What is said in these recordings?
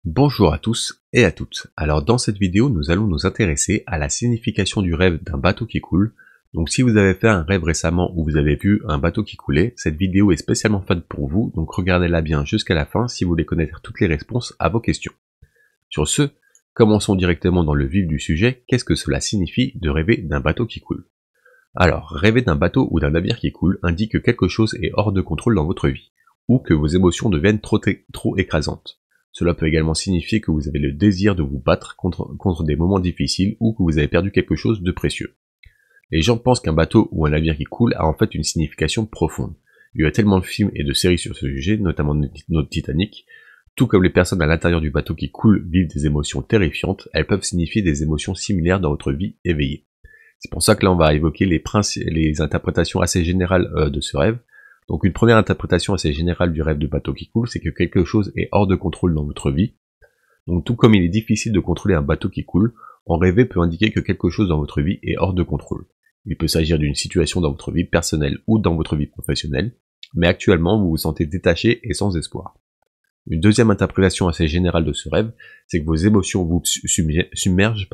Bonjour à tous et à toutes. Alors dans cette vidéo, nous allons nous intéresser à la signification du rêve d'un bateau qui coule. Donc si vous avez fait un rêve récemment où vous avez vu un bateau qui coulait, cette vidéo est spécialement faite pour vous, donc regardez-la bien jusqu'à la fin si vous voulez connaître toutes les réponses à vos questions. Sur ce, commençons directement dans le vif du sujet. Qu'est-ce que cela signifie de rêver d'un bateau qui coule? Alors, rêver d'un bateau ou d'un navire qui coule indique que quelque chose est hors de contrôle dans votre vie, ou que vos émotions deviennent trop écrasantes. Cela peut également signifier que vous avez le désir de vous battre contre des moments difficiles ou que vous avez perdu quelque chose de précieux. Les gens pensent qu'un bateau ou un navire qui coule a en fait une signification profonde. Il y a tellement de films et de séries sur ce sujet, notamment notre Titanic. Tout comme les personnes à l'intérieur du bateau qui coule vivent des émotions terrifiantes, elles peuvent signifier des émotions similaires dans votre vie éveillée. C'est pour ça que là on va évoquer les interprétations assez générales de ce rêve. Donc une première interprétation assez générale du rêve de bateau qui coule, c'est que quelque chose est hors de contrôle dans votre vie. Donc tout comme il est difficile de contrôler un bateau qui coule, en rêver peut indiquer que quelque chose dans votre vie est hors de contrôle. Il peut s'agir d'une situation dans votre vie personnelle ou dans votre vie professionnelle, mais actuellement vous vous sentez détaché et sans espoir. Une deuxième interprétation assez générale de ce rêve, c'est que vos émotions vous submergent.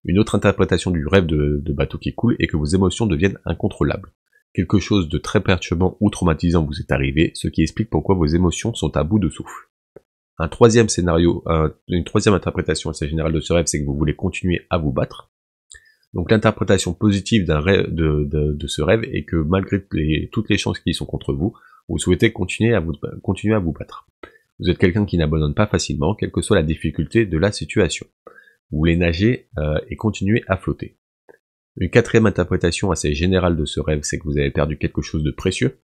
Une autre interprétation du rêve de bateau qui coule est que vos émotions deviennent incontrôlables. Quelque chose de très perturbant ou traumatisant vous est arrivé, ce qui explique pourquoi vos émotions sont à bout de souffle. Une troisième interprétation assez générale de ce rêve, c'est que vous voulez continuer à vous battre. Donc l'interprétation positive d'un rêve de ce rêve est que malgré toutes les chances qui sont contre vous, vous souhaitez continuer à vous battre. Vous êtes quelqu'un qui n'abandonne pas facilement, quelle que soit la difficulté de la situation. Vous voulez nager et continuer à flotter. Une quatrième interprétation assez générale de ce rêve, c'est que vous avez perdu quelque chose de précieux.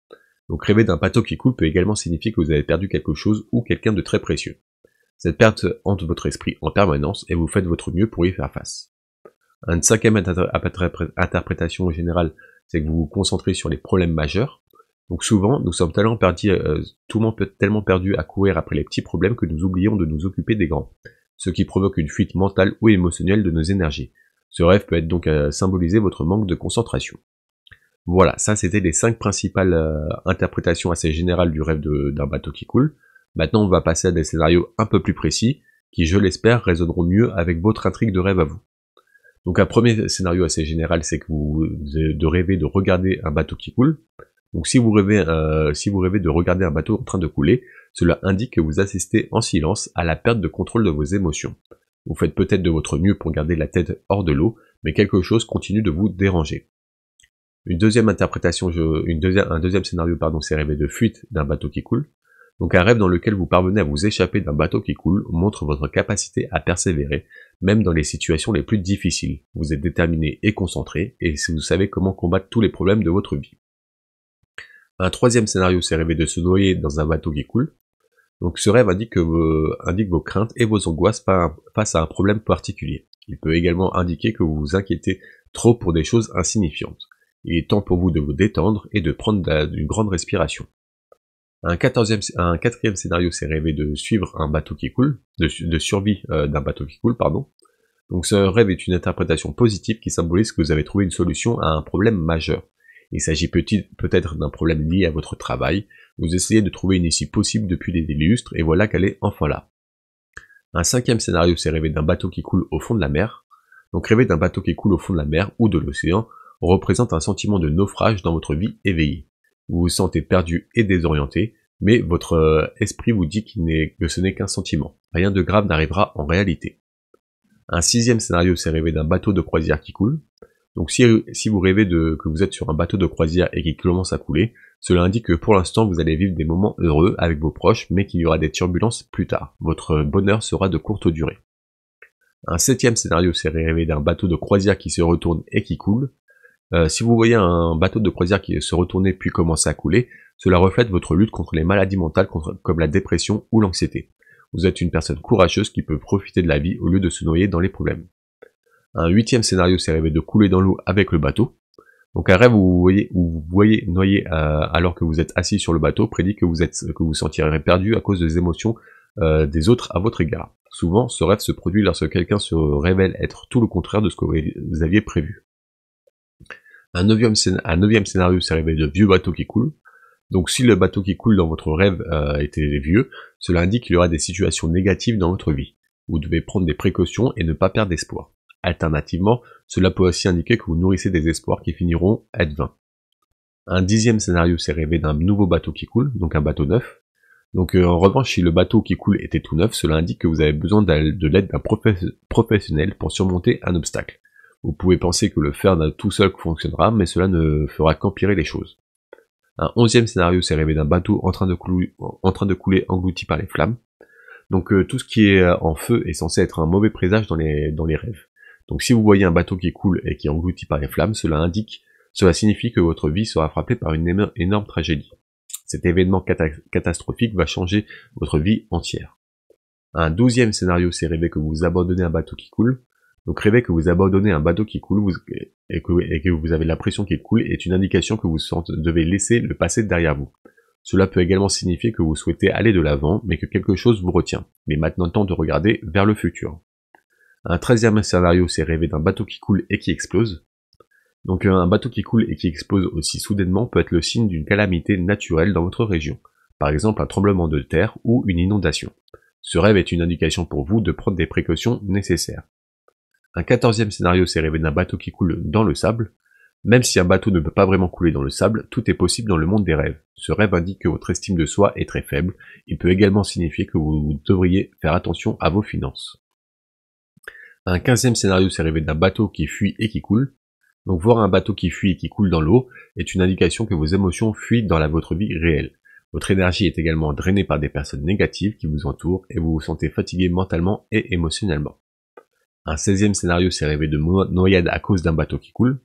Donc rêver d'un bateau qui coule peut également signifier que vous avez perdu quelque chose ou quelqu'un de très précieux. Cette perte hante votre esprit en permanence et vous faites votre mieux pour y faire face. Une cinquième interprétation générale, c'est que vous vous concentrez sur les problèmes majeurs. Donc souvent, nous sommes tellement perdus, tout le monde peut être tellement perdu à courir après les petits problèmes que nous oublions de nous occuper des grands, ce qui provoque une fuite mentale ou émotionnelle de nos énergies. Ce rêve peut être donc symboliser votre manque de concentration. Voilà, ça c'était les 5 principales interprétations assez générales du rêve d'un bateau qui coule. Maintenant on va passer à des scénarios un peu plus précis, qui je l'espère résonneront mieux avec votre intrigue de rêve à vous. Donc un premier scénario assez général, c'est que vous rêvez de regarder un bateau qui coule. Donc si vous rêvez de regarder un bateau en train de couler, cela indique que vous assistez en silence à la perte de contrôle de vos émotions. Vous faites peut-être de votre mieux pour garder la tête hors de l'eau, mais quelque chose continue de vous déranger. Un deuxième scénario, c'est rêver de fuite d'un bateau qui coule. Donc un rêve dans lequel vous parvenez à vous échapper d'un bateau qui coule montre votre capacité à persévérer, même dans les situations les plus difficiles. Vous êtes déterminé et concentré, et vous savez comment combattre tous les problèmes de votre vie. Un troisième scénario, c'est rêver de se noyer dans un bateau qui coule. Donc ce rêve indique vos craintes et vos angoisses face à un problème particulier. Il peut également indiquer que vous vous inquiétez trop pour des choses insignifiantes. Il est temps pour vous de vous détendre et de prendre une grande respiration. Un quatrième scénario, c'est rêver de suivre un bateau qui coule, de survie d'un bateau qui coule, pardon. Donc ce rêve est une interprétation positive qui symbolise que vous avez trouvé une solution à un problème majeur. Il s'agit peut-être d'un problème lié à votre travail. Vous essayez de trouver une issue possible depuis des lustres, et voilà qu'elle est enfin là. Un cinquième scénario, c'est rêver d'un bateau qui coule au fond de la mer. Donc rêver d'un bateau qui coule au fond de la mer ou de l'océan représente un sentiment de naufrage dans votre vie éveillée. Vous vous sentez perdu et désorienté, mais votre esprit vous dit que ce n'est qu'un sentiment. Rien de grave n'arrivera en réalité. Un sixième scénario, c'est rêver d'un bateau de croisière qui coule. Donc si vous rêvez que vous êtes sur un bateau de croisière et qu'il commence à couler, cela indique que pour l'instant vous allez vivre des moments heureux avec vos proches, mais qu'il y aura des turbulences plus tard. Votre bonheur sera de courte durée. Un septième scénario, c'est rêver d'un bateau de croisière qui se retourne et qui coule. Si vous voyez un bateau de croisière qui se retourner puis commencer à couler, cela reflète votre lutte contre les maladies mentales comme la dépression ou l'anxiété. Vous êtes une personne courageuse qui peut profiter de la vie au lieu de se noyer dans les problèmes. Un huitième scénario, c'est rêver de couler dans l'eau avec le bateau. Donc un rêve où vous voyez noyer alors que vous êtes assis sur le bateau prédit que vous sentirez perdu à cause des émotions des autres à votre égard. Souvent, ce rêve se produit lorsque quelqu'un se révèle être tout le contraire de ce que vous aviez prévu. Un neuvième scénario, c'est rêver de vieux bateaux qui coulent. Donc si le bateau qui coule dans votre rêve était vieux, cela indique qu'il y aura des situations négatives dans votre vie. Vous devez prendre des précautions et ne pas perdre espoir. Alternativement, cela peut aussi indiquer que vous nourrissez des espoirs qui finiront être vains. Un 10e scénario, c'est rêver d'un nouveau bateau qui coule, donc un bateau neuf. Donc en revanche, si le bateau qui coule était tout neuf, cela indique que vous avez besoin de l'aide d'un professionnel pour surmonter un obstacle. Vous pouvez penser que le faire tout seul fonctionnera, mais cela ne fera qu'empirer les choses. Un 11e scénario, c'est rêver d'un bateau en train de couler englouti par les flammes. Donc tout ce qui est en feu est censé être un mauvais présage dans les rêves. Donc si vous voyez un bateau qui coule et qui est englouti par les flammes, cela signifie que votre vie sera frappée par une énorme tragédie. Cet événement catastrophique va changer votre vie entière. Un 12e scénario, c'est rêver que vous abandonnez un bateau qui coule. Donc rêver que vous abandonnez un bateau qui coule et que vous avez l'impression qu'il coule est une indication que vous devez laisser le passé derrière vous. Cela peut également signifier que vous souhaitez aller de l'avant, mais que quelque chose vous retient. Mais maintenant temps de regarder vers le futur. Un 13e scénario, c'est rêver d'un bateau qui coule et qui explose. Donc un bateau qui coule et qui explose aussi soudainement peut être le signe d'une calamité naturelle dans votre région. Par exemple un tremblement de terre ou une inondation. Ce rêve est une indication pour vous de prendre des précautions nécessaires. Un 14e scénario, c'est rêver d'un bateau qui coule dans le sable. Même si un bateau ne peut pas vraiment couler dans le sable, tout est possible dans le monde des rêves. Ce rêve indique que votre estime de soi est très faible. Il peut également signifier que vous devriez faire attention à vos finances. Un 15e scénario, c'est rêver d'un bateau qui fuit et qui coule. Donc voir un bateau qui fuit et qui coule dans l'eau est une indication que vos émotions fuient dans votre vie réelle. Votre énergie est également drainée par des personnes négatives qui vous entourent et vous vous sentez fatigué mentalement et émotionnellement. Un 16e scénario, c'est rêver de noyade à cause d'un bateau qui coule.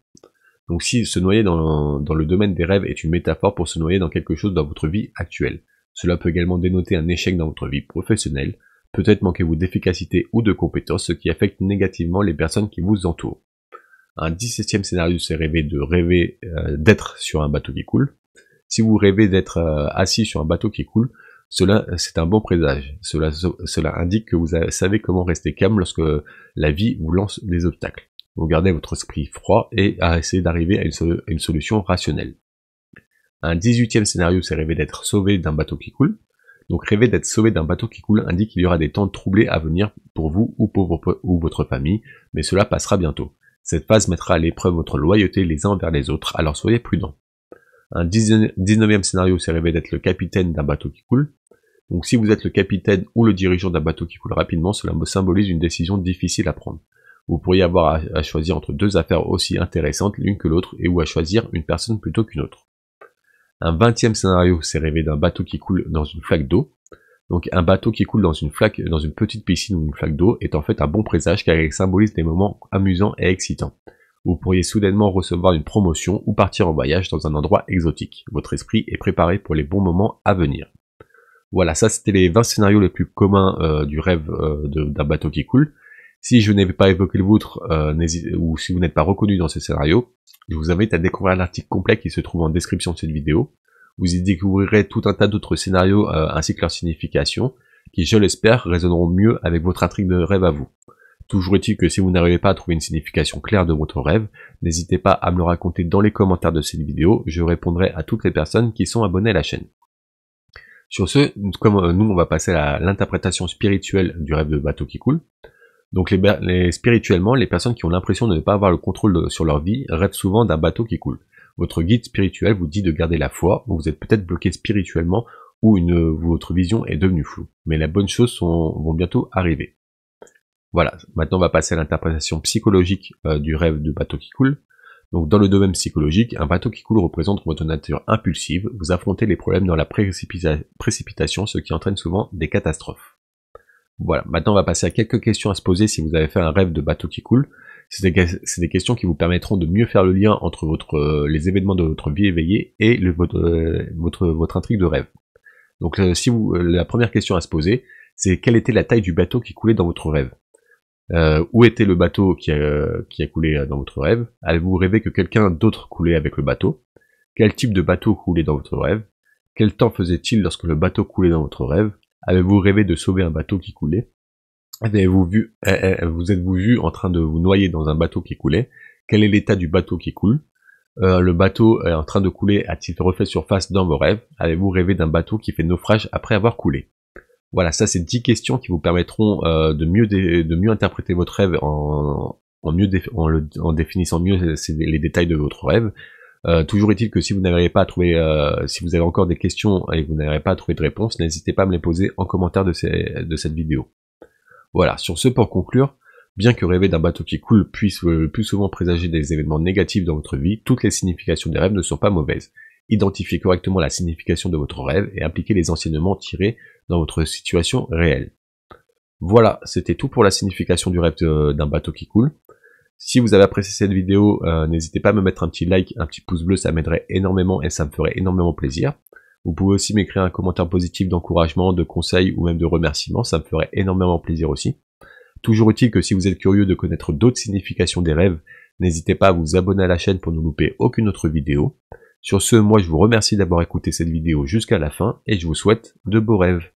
Donc si se noyer dans le domaine des rêves est une métaphore pour se noyer dans quelque chose dans votre vie actuelle. Cela peut également dénoter un échec dans votre vie professionnelle. Peut-être manquez-vous d'efficacité ou de compétences, ce qui affecte négativement les personnes qui vous entourent. Un 17e scénario, c'est rêver d'être sur un bateau qui coule. Si vous rêvez d'être assis sur un bateau qui coule, cela c'est un bon présage. Cela indique que vous savez comment rester calme lorsque la vie vous lance des obstacles. Vous gardez votre esprit froid et à essayer d'arriver à une solution rationnelle. Un 18e scénario, c'est rêver d'être sauvé d'un bateau qui coule. Donc rêver d'être sauvé d'un bateau qui coule indique qu'il y aura des temps troublés à venir pour vous ou votre famille, mais cela passera bientôt. Cette phase mettra à l'épreuve votre loyauté les uns envers les autres, alors soyez prudents. Un 19e scénario, c'est rêver d'être le capitaine d'un bateau qui coule. Donc si vous êtes le capitaine ou le dirigeant d'un bateau qui coule rapidement, cela symbolise une décision difficile à prendre. Vous pourriez avoir à choisir entre deux affaires aussi intéressantes l'une que l'autre ou à choisir une personne plutôt qu'une autre. Un 20e scénario, c'est rêver d'un bateau qui coule dans une flaque d'eau. Donc un bateau qui coule dans une petite piscine ou une flaque d'eau est en fait un bon présage car il symbolise des moments amusants et excitants. Vous pourriez soudainement recevoir une promotion ou partir en voyage dans un endroit exotique. Votre esprit est préparé pour les bons moments à venir. Voilà, ça c'était les 20 scénarios les plus communs du rêve d'un bateau qui coule. Si je n'avais pas évoqué le vôtre, ou si vous n'êtes pas reconnu dans ces scénarios, je vous invite à découvrir l'article complet qui se trouve en description de cette vidéo. Vous y découvrirez tout un tas d'autres scénarios ainsi que leur signification, qui, je l'espère, résonneront mieux avec votre intrigue de rêve à vous. Toujours est-il que si vous n'arrivez pas à trouver une signification claire de votre rêve, n'hésitez pas à me le raconter dans les commentaires de cette vidéo, je répondrai à toutes les personnes qui sont abonnées à la chaîne. Sur ce, comme nous on va passer à l'interprétation spirituelle du rêve de bateau qui coule. Donc spirituellement, les personnes qui ont l'impression de ne pas avoir le contrôle sur leur vie rêvent souvent d'un bateau qui coule. Votre guide spirituel vous dit de garder la foi, ou vous êtes peut-être bloqué spirituellement, ou votre vision est devenue floue. Mais les bonnes choses vont bientôt arriver. Voilà, maintenant on va passer à l'interprétation psychologique du rêve de bateau qui coule. Donc dans le domaine psychologique, un bateau qui coule représente votre nature impulsive, vous affrontez les problèmes dans la précipitation, ce qui entraîne souvent des catastrophes. Voilà, maintenant on va passer à quelques questions à se poser si vous avez fait un rêve de bateau qui coule. C'est des questions qui vous permettront de mieux faire le lien entre les événements de votre vie éveillée et votre intrigue de rêve. Donc la première question à se poser, c'est quelle était la taille du bateau qui coulait dans votre rêve? Où était le bateau qui a coulé dans votre rêve? Avez-vous rêvé que quelqu'un d'autre coulait avec le bateau? Quel type de bateau coulait dans votre rêve? Quel temps faisait-il lorsque le bateau coulait dans votre rêve? Avez-vous rêvé de sauver un bateau qui coulait? Vous êtes-vous vu en train de vous noyer dans un bateau qui coulait? Quel est l'état du bateau qui coule? Le bateau est en train de couler, a-t-il refait surface dans vos rêves? Avez-vous rêvé d'un bateau qui fait naufrage après avoir coulé? Voilà, ça c'est 10 questions qui vous permettront de mieux interpréter votre rêve en définissant mieux les détails de votre rêve. Toujours est-il que si vous n'arrivez pas à trouver, si vous avez encore des questions et que vous n'arrivez pas à trouver de réponse, n'hésitez pas à me les poser en commentaire de cette vidéo. Voilà, sur ce, pour conclure, bien que rêver d'un bateau qui coule puisse le plus souvent présager des événements négatifs dans votre vie, toutes les significations des rêves ne sont pas mauvaises. Identifiez correctement la signification de votre rêve et appliquez les enseignements tirés dans votre situation réelle. Voilà, c'était tout pour la signification du rêve d'un bateau qui coule. Si vous avez apprécié cette vidéo, n'hésitez pas à me mettre un petit like, un petit pouce bleu, ça m'aiderait énormément et ça me ferait énormément plaisir. Vous pouvez aussi m'écrire un commentaire positif d'encouragement, de conseil ou même de remerciement, ça me ferait énormément plaisir aussi. Toujours utile que si vous êtes curieux de connaître d'autres significations des rêves, n'hésitez pas à vous abonner à la chaîne pour ne louper aucune autre vidéo. Sur ce, moi je vous remercie d'avoir écouté cette vidéo jusqu'à la fin et je vous souhaite de beaux rêves.